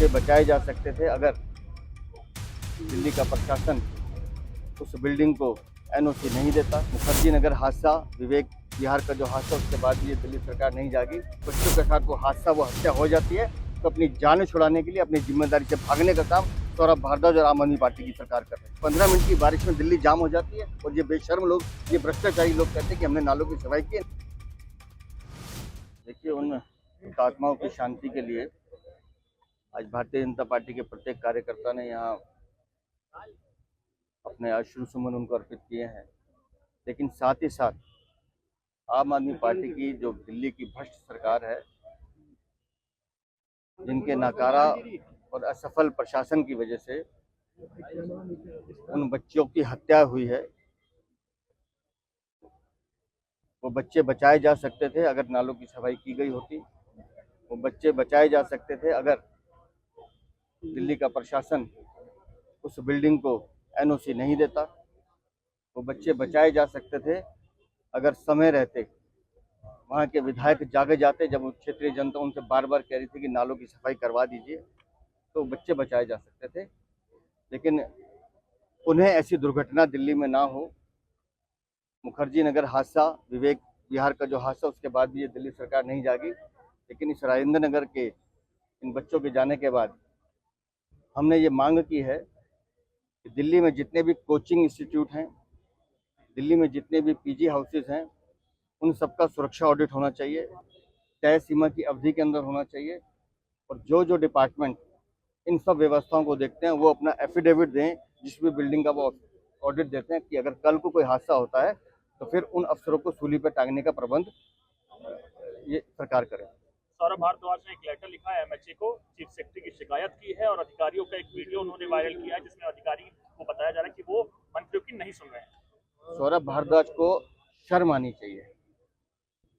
बच्चे बचाए जा सकते थे अगर दिल्ली का प्रशासन उस बिल्डिंग को एनओसी नहीं देता। मुखर्जी नगर हादसा, विवेक विहार का जो हादसा, उसके बाद भी ये दिल्ली सरकार नहीं जागी। बच्चों के साथ वो हादसा, वो हत्या हो जाती है तो अपनी जान छुड़ाने के लिए अपनी जिम्मेदारी से भागने का काम सौरभ भारद्वाज और आम आदमी पार्टी की सरकार कर रही है। 15 मिनट की बारिश में दिल्ली जाम हो जाती है और ये बेशर्म लोग, ये भ्रष्टाचारी लोग कहते हैं कि हमने नालों की सफाई की। देखिए, उन हुतात्माओं की शांति के लिए आज भारतीय जनता पार्टी के प्रत्येक कार्यकर्ता ने यहाँ अपने अश्रु सुमन उनको अर्पित किए हैं। लेकिन साथ ही साथ आम आदमी पार्टी की जो दिल्ली की भ्रष्ट सरकार है, जिनके नाकारा और असफल प्रशासन की वजह से उन बच्चों की हत्या हुई है, वो बच्चे बचाए जा सकते थे अगर नालों की सफाई की गई होती। वो बच्चे बचाए जा सकते थे अगर दिल्ली का प्रशासन उस बिल्डिंग को एनओसी नहीं देता। वो बच्चे बचाए जा सकते थे अगर समय रहते वहाँ के विधायक जागे जाते, जब क्षेत्रीय जनता उनसे बार बार कह रही थी कि नालों की सफाई करवा दीजिए, तो बच्चे बचाए जा सकते थे। लेकिन उन्हें ऐसी दुर्घटना दिल्ली में ना हो। मुखर्जी नगर हादसा, विवेक विहार का जो हादसा, उसके बाद भी ये दिल्ली सरकार नहीं जागी। लेकिन इस राजेंद्र नगर के इन बच्चों के जाने के बाद हमने ये मांग की है कि दिल्ली में जितने भी कोचिंग इंस्टीट्यूट हैं, दिल्ली में जितने भी पीजी हाउसेज हैं, उन सबका सुरक्षा ऑडिट होना चाहिए, तय सीमा की अवधि के अंदर होना चाहिए। और जो जो डिपार्टमेंट इन सब व्यवस्थाओं को देखते हैं, वो अपना एफिडेविट दें, जिस भी बिल्डिंग का वो ऑडिट देते हैं, कि अगर कल को कोई हादसा होता है तो फिर उन अफसरों को सूली पर टांगने का प्रबंध ये सरकार करे। सौरभ भारद्वाज ने एक लेटर लिखा है एमएचए को, चीफ सेक्रेटरी की शिकायत की है और अधिकारियों का एक वीडियो उन्होंने वायरल किया है जिसमें अधिकारी को बताया जा रहा है कि वो मंत्रियों की नहीं सुन रहे हैं। सौरभ भारद्वाज को शर्म आनी चाहिए।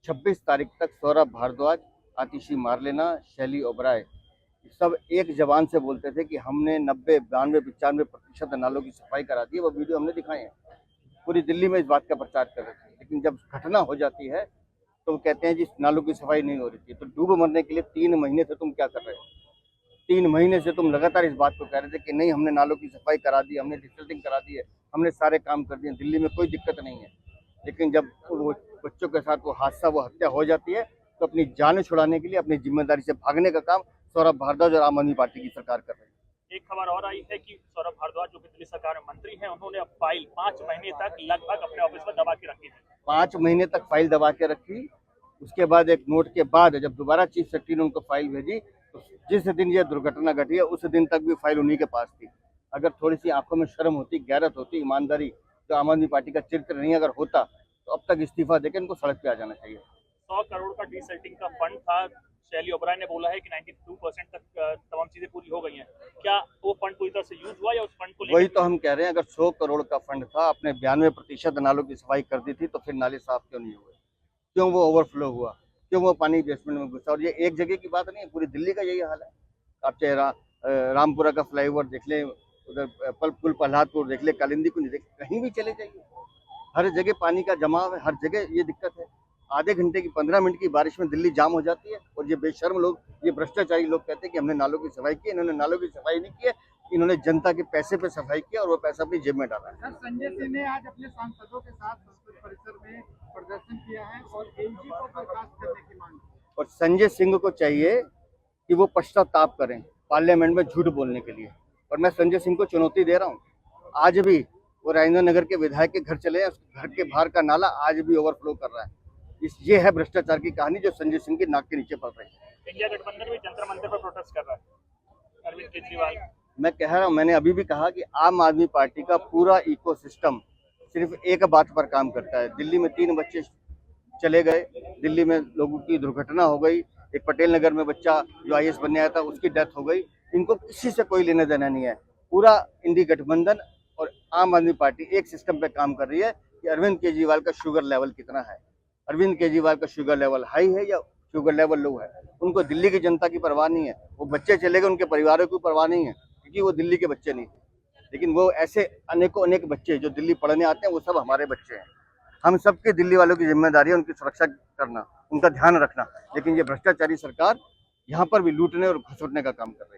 26 तारीख तक सौरभ भारद्वाज, आतिशी मारलेना, शैली ओबराय सब एक जबान से बोलते थे कि हमने 90, 92, 95% नालों की सफाई करा दी है। वो वीडियो हमने दिखाए हैं, पूरी दिल्ली में इस बात का प्रचार कर रहे थे। लेकिन जब घटना हो जाती है तो वो कहते हैं जी नालों की सफाई नहीं हो रही थी। तो डूब मरने के लिए 3 महीने से तुम क्या कर रहे हो? 3 महीने से तुम लगातार इस बात को कह रहे थे कि नहीं, हमने नालों की सफाई करा दी, हमने डिसल्टिंग करा दी है, हमने सारे काम कर दिए, दिल्ली में कोई दिक्कत नहीं है। लेकिन जब वो बच्चों के साथ वो हादसा, वो हत्या हो जाती है तो अपनी जान छुड़ाने के लिए अपनी जिम्मेदारी से भागने का काम सौरभ भारद्वाज और आम आदमी पार्टी की सरकार कर रही है। एक खबर और आई है कि सौरभ भारद्वाज जो कि दिल्ली सरकार में मंत्री हैं, उन्होंने अब फाइल 5 महीने तक लगभग अपने ऑफिस में दबा के रखी है। 5 महीने तक फाइल दबा के रखी। उसके बाद एक नोट के बाद जब दोबारा चीफ सेक्रेटरी ने उनको फाइल भेजी, तो जिस दिन ये दुर्घटना घटी है उस दिन तक भी फाइल उन्हीं के पास थी। अगर थोड़ी सी आंखों में शर्म होती, गैरत होती, ईमानदारी, जो आम आदमी पार्टी का चरित्र नहीं अगर होता, तो अब तक इस्तीफा देकर इनको सड़क पे आ जाना चाहिए। 100 करोड़ का डिसल्टिंग का फंड था। शैली ओबराय ने बोला है कि 92% तक तमाम चीजें पूरी हो गई हैं। क्या वो फंड पूरी तरह से यूज हुआ या उस फंड को वही तो हम कह रहे हैं, अगर 100 करोड़ का फंड था, आपने 92% नालों की सफाई कर दी थी, तो फिर नाले साफ क्यों नहीं हुए? क्यों वो ओवरफ्लो हुआ? क्यों वो पानी बेसमेंट में घुसा? और ये एक जगह की बात नहीं है, पूरी दिल्ली का यही हाल है। आप चाहे रामपुरा का फ्लाईओवर देख लें, उधर पुल प्रहलादपुर देख लें, कालिंदी कुंज देख, कहीं भी चले जाइए, हर जगह पानी का जमाव है, हर जगह ये दिक्कत है। आधे घंटे की, 15 मिनट की बारिश में दिल्ली जाम हो जाती है और ये बेशर्म लोग, ये भ्रष्टाचारी लोग कहते हैं कि हमने नालों की सफाई की। इन्होंने नालों की सफाई नहीं की है, इन्होंने जनता के पैसे पे सफाई की और वो पैसा अपनी जेब में डाला है। सर, संजय सिंह ने आज अपने सांसदों के साथ संसद परिसर में प्रदर्शन किया है और एलजी को बर्खास्त करने की मांग की। और संजय सिंह को चाहिए कि वो पश्चाताप करें पार्लियामेंट में झूठ बोलने के लिए। और मैं संजय सिंह को चुनौती दे रहा हूँ, आज भी वो राजेंद्र नगर के विधायक के घर चले, घर के बाहर का नाला आज भी ओवरफ्लो कर रहा है। ये है भ्रष्टाचार की कहानी जो संजय सिंह की नाक के नीचे पड़ रही है। इंडिया गठबंधन भी जंतर मंतर पर प्रोटेस्ट कर रहा है। अरविंद केजरीवाल, मैं कह रहा हूँ, मैंने अभी भी कहा कि आम आदमी पार्टी का पूरा इकोसिस्टम सिर्फ एक बात पर काम करता है। दिल्ली में 3 बच्चे चले गए, दिल्ली में लोगों की दुर्घटना हो गई, एक पटेल नगर में बच्चा जो आईएएस बनने आया था उसकी डेथ हो गई। इनको किसी से कोई लेना देना नहीं है। पूरा इंडी गठबंधन और आम आदमी पार्टी एक सिस्टम पे काम कर रही है कि अरविंद केजरीवाल का शुगर लेवल कितना है। अरविंद केजरीवाल का शुगर लेवल हाई है या शुगर लेवल लो है, उनको दिल्ली की जनता की परवाह नहीं है। वो बच्चे चले गए, उनके परिवारों की परवाह नहीं है, क्योंकि वो दिल्ली के बच्चे नहीं। लेकिन वो ऐसे अनेकों अनेक बच्चे जो दिल्ली पढ़ने आते हैं, वो सब हमारे बच्चे हैं। हम सबके दिल्ली वालों की जिम्मेदारी है उनकी सुरक्षा करना, उनका ध्यान रखना। लेकिन ये भ्रष्टाचारी सरकार यहाँ पर भी लूटने और घसुटने का काम कर रही है।